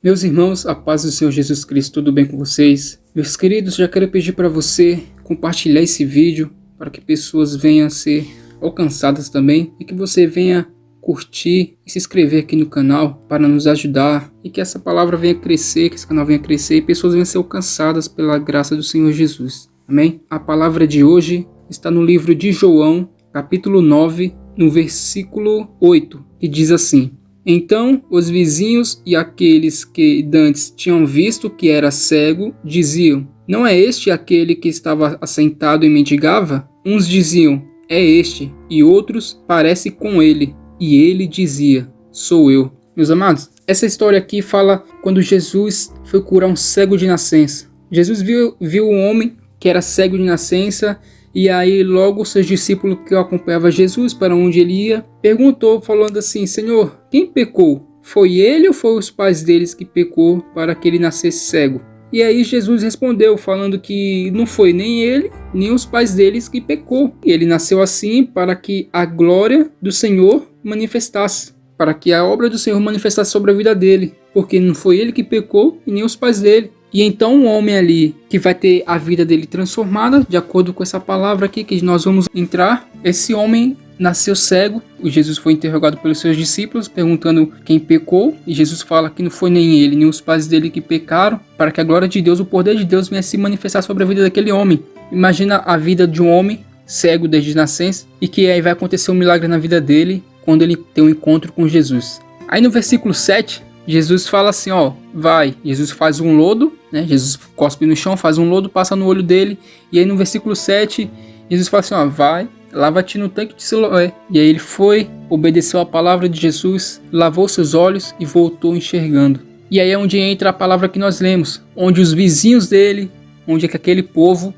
Meus irmãos, a paz do Senhor Jesus Cristo, tudo bem com vocês? Meus queridos, já quero pedir para você compartilhar esse vídeo para que pessoas venham a ser alcançadas também e que você venha curtir e se inscrever aqui no canal para nos ajudar e que essa palavra venha crescer, que esse canal venha crescer e pessoas venham ser alcançadas pela graça do Senhor Jesus. Amém? A palavra de hoje está no livro de João, capítulo 9, no versículo 8, que diz assim: Então os vizinhos e aqueles que dantes tinham visto que era cego, diziam: Não é este aquele que estava assentado e mendigava? Uns diziam: É este, e outros: Parece com ele. E ele dizia: Sou eu. Meus amados, essa história aqui fala quando Jesus foi curar um cego de nascença. Jesus viu um homem que era cego de nascença. E aí logo seus discípulos que acompanhavam Jesus para onde ele ia, perguntou falando assim: Senhor, quem pecou? Foi ele ou foi os pais deles que pecou para que ele nascesse cego? E aí Jesus respondeu falando que não foi nem ele, nem os pais deles que pecou. E ele nasceu assim para que a glória do Senhor manifestasse, para que a obra do Senhor manifestasse sobre a vida dele, porque não foi ele que pecou e nem os pais dele. E então um homem ali que vai ter a vida dele transformada, de acordo com essa palavra aqui que nós vamos entrar, esse homem nasceu cego. E Jesus foi interrogado pelos seus discípulos, perguntando quem pecou. E Jesus fala que não foi nem ele, nem os pais dele que pecaram, para que a glória de Deus, o poder de Deus venha se manifestar sobre a vida daquele homem. Imagina a vida de um homem cego desde nascença e que aí vai acontecer um milagre na vida dele quando ele tem um encontro com Jesus. Aí no versículo 7, Jesus fala assim, vai. Jesus faz um lodo, né? Jesus cospe no chão, faz um lodo, passa no olho dele. E aí no versículo 7, Jesus fala assim, vai, lava-te no tanque de Siloé. E aí ele foi, obedeceu a palavra de Jesus, lavou seus olhos e voltou enxergando. E aí é onde entra a palavra que nós lemos, onde os vizinhos dele, onde aquele povo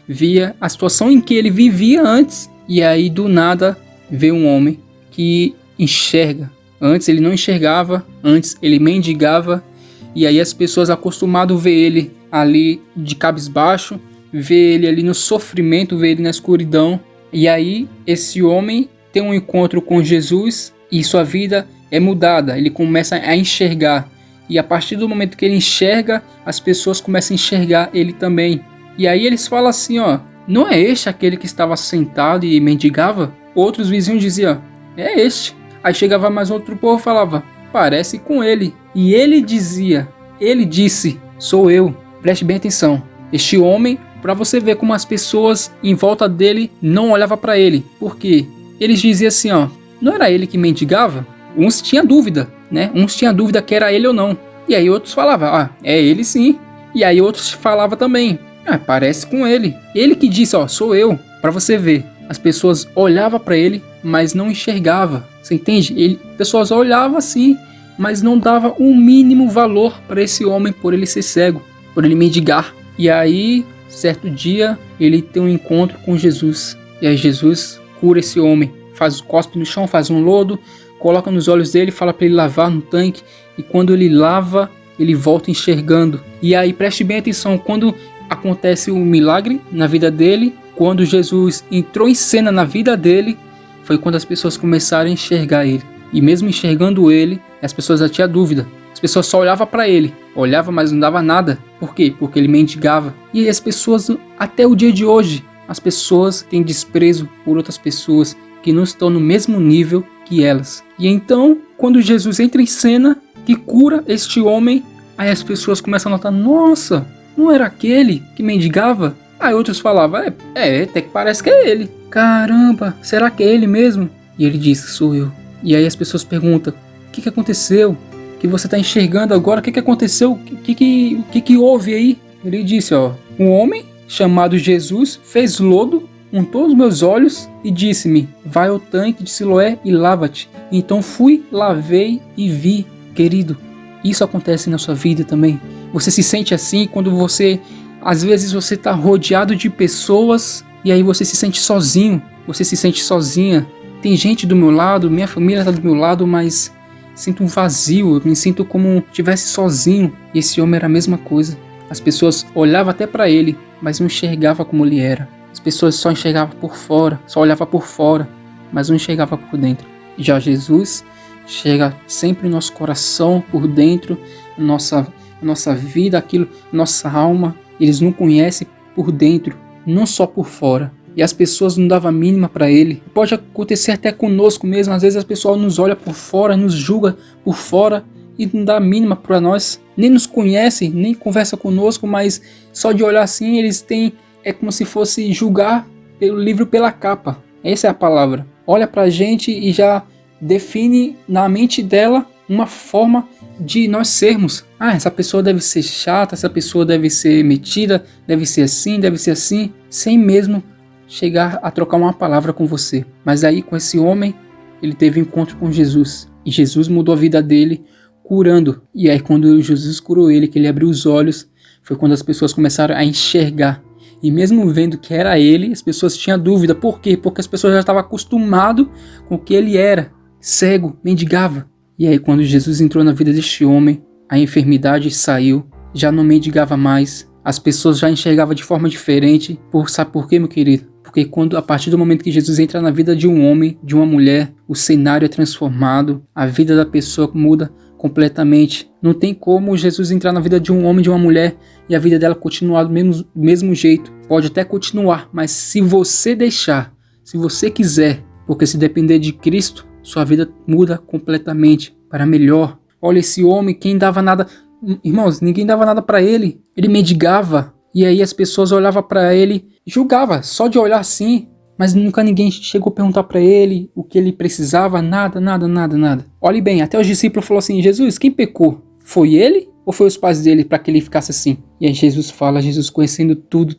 via a situação em que ele vivia antes. E aí do nada vê um homem que enxerga. Antes ele não enxergava, antes ele mendigava, e aí as pessoas acostumadas a ver ele ali de cabisbaixo, ver ele ali no sofrimento, ver ele na escuridão. E aí esse homem tem um encontro com Jesus e sua vida é mudada, ele começa a enxergar. E a partir do momento que ele enxerga, as pessoas começam a enxergar ele também. E aí eles falam assim, não é este aquele que estava sentado e mendigava? Outros vizinhos diziam, é este. Aí chegava mais outro povo e falava, parece com ele. E ele disse, sou eu. Preste bem atenção. Este homem, para você ver como as pessoas em volta dele não olhavam para ele. Por quê? Eles diziam assim, não era ele que mendigava? Uns tinham dúvida, né? Uns tinham dúvida que era ele ou não. E aí outros falavam, é ele sim. E aí outros falavam também, parece com ele. Ele que disse, sou eu. Para você ver. As pessoas olhavam para ele, mas não enxergavam. Você entende? Pessoas olhavam assim, mas não davam o mínimo valor para esse homem por ele ser cego, por ele mendigar. E aí, certo dia, ele tem um encontro com Jesus. E aí Jesus cura esse homem, faz o cospe no chão, faz um lodo, coloca nos olhos dele, fala para ele lavar no tanque. E quando ele lava, ele volta enxergando. E aí, preste bem atenção, quando acontece um milagre na vida dele, quando Jesus entrou em cena na vida dele, foi quando as pessoas começaram a enxergar ele. E mesmo enxergando ele, as pessoas já tinham dúvida. As pessoas só olhavam para ele. Olhavam, mas não dava nada. Por quê? Porque ele mendigava. E aí as pessoas, até o dia de hoje, as pessoas têm desprezo por outras pessoas que não estão no mesmo nível que elas. E então, quando Jesus entra em cena, que cura este homem, aí as pessoas começam a notar, nossa, não era aquele que mendigava? Aí outros falavam, até que parece que é ele. Caramba, será que é ele mesmo? E ele disse, sou eu. E aí as pessoas perguntam, o que aconteceu? Que você está enxergando agora, o que aconteceu? O que houve aí? Ele disse, um homem chamado Jesus fez lodo, untou os meus olhos e disse-me, vai ao tanque de Siloé e lava-te. Então fui, lavei e vi. Querido, isso acontece na sua vida também. Você se sente assim quando às vezes você está rodeado de pessoas e aí você se sente sozinho, você se sente sozinha. Tem gente do meu lado, minha família está do meu lado, mas sinto um vazio, eu me sinto como se estivesse sozinho. E esse homem era a mesma coisa. As pessoas olhavam até para ele, mas não enxergavam como ele era. As pessoas só enxergavam por fora, só olhavam por fora, mas não enxergavam por dentro. Já Jesus chega sempre no nosso coração, por dentro, nossa vida, aquilo, nossa alma. Eles não conhecem por dentro, não só por fora. E as pessoas não davam a mínima para ele. Pode acontecer até conosco mesmo. Às vezes as pessoas nos olham por fora, nos julga por fora e não dá a mínima para nós. Nem nos conhece, nem conversa conosco, mas só de olhar assim eles têm, é como se fosse julgar pelo livro pela capa. Essa é a palavra. Olha pra gente e já define na mente dela uma forma de nós sermos. Essa pessoa deve ser chata, essa pessoa deve ser metida, deve ser assim, sem mesmo chegar a trocar uma palavra com você. Mas aí com esse homem, ele teve um encontro com Jesus. E Jesus mudou a vida dele, curando. E aí quando Jesus curou ele, que ele abriu os olhos, foi quando as pessoas começaram a enxergar. E mesmo vendo que era ele, as pessoas tinham dúvida. Por quê? Porque as pessoas já estavam acostumadas com o que ele era. Cego, mendigava. E aí quando Jesus entrou na vida deste homem, a enfermidade saiu, já não mendigava mais. As pessoas já enxergavam de forma diferente. Sabe por quê, meu querido? Porque a partir do momento que Jesus entra na vida de um homem, de uma mulher, o cenário é transformado, a vida da pessoa muda completamente. Não tem como Jesus entrar na vida de um homem, de uma mulher, e a vida dela continuar do mesmo jeito. Pode até continuar, mas se você deixar, se você quiser, porque se depender de Cristo, sua vida muda completamente para melhor. Olha esse homem, quem dava nada... Irmãos, ninguém dava nada para ele. Ele mendigava. E aí as pessoas olhavam para ele e julgavam, só de olhar assim. Mas nunca ninguém chegou a perguntar para ele o que ele precisava, nada. Olhe bem, até os discípulos falaram assim, Jesus, quem pecou? Foi ele ou foi os pais dele para que ele ficasse assim? E aí Jesus fala, Jesus conhecendo tudo.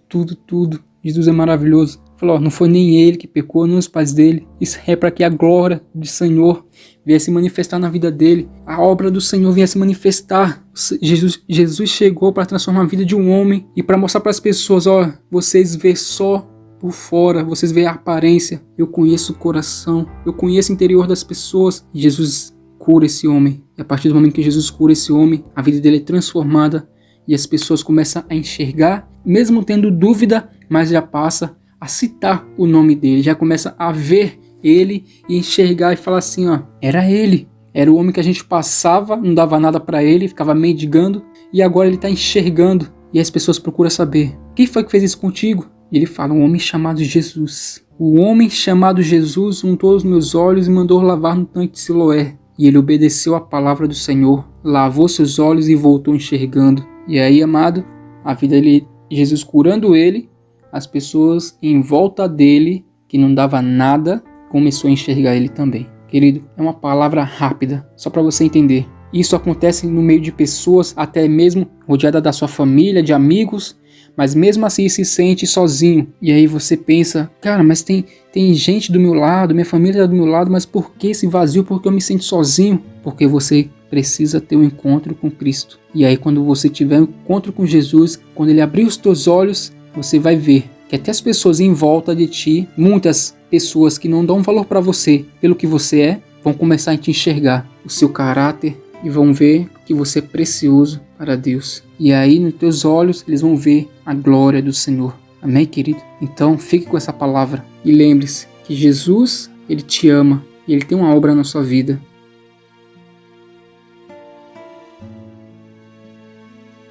Jesus é maravilhoso. Falou, não foi nem ele que pecou, nem os pais dele. Isso é para que a glória do Senhor viesse se manifestar na vida dele. A obra do Senhor viesse se manifestar. Jesus chegou para transformar a vida de um homem e para mostrar para as pessoas, vocês vê só por fora, vocês veem a aparência. Eu conheço o coração, eu conheço o interior das pessoas. E Jesus cura esse homem. E a partir do momento que Jesus cura esse homem, a vida dele é transformada e as pessoas começam a enxergar, mesmo tendo dúvida, mas já passa a citar o nome dele, já começa a ver ele e enxergar e falar assim, era ele, era o homem que a gente passava, não dava nada para ele, ficava mendigando e agora ele está enxergando e as pessoas procuram saber, quem foi que fez isso contigo? E ele fala, um homem chamado Jesus. O homem chamado Jesus untou os meus olhos e mandou lavar no tanque de Siloé. E ele obedeceu à palavra do Senhor, lavou seus olhos e voltou enxergando. E aí, amado, a vida dele, Jesus curando ele, as pessoas em volta dele, que não dava nada, começou a enxergar ele também. Querido, é uma palavra rápida, só para você entender. Isso acontece no meio de pessoas, até mesmo rodeada da sua família, de amigos, mas mesmo assim se sente sozinho. E aí você pensa, cara, mas tem gente do meu lado, minha família está do meu lado, mas por que esse vazio? Por que eu me sinto sozinho? Porque você precisa ter um encontro com Cristo. E aí quando você tiver um encontro com Jesus, quando ele abrir os teus olhos, você vai ver que até as pessoas em volta de ti, muitas pessoas que não dão valor para você pelo que você é, vão começar a te enxergar o seu caráter e vão ver que você é precioso para Deus. E aí nos teus olhos eles vão ver a glória do Senhor. Amém, querido? Então fique com essa palavra e lembre-se que Jesus, ele te ama e ele tem uma obra na sua vida.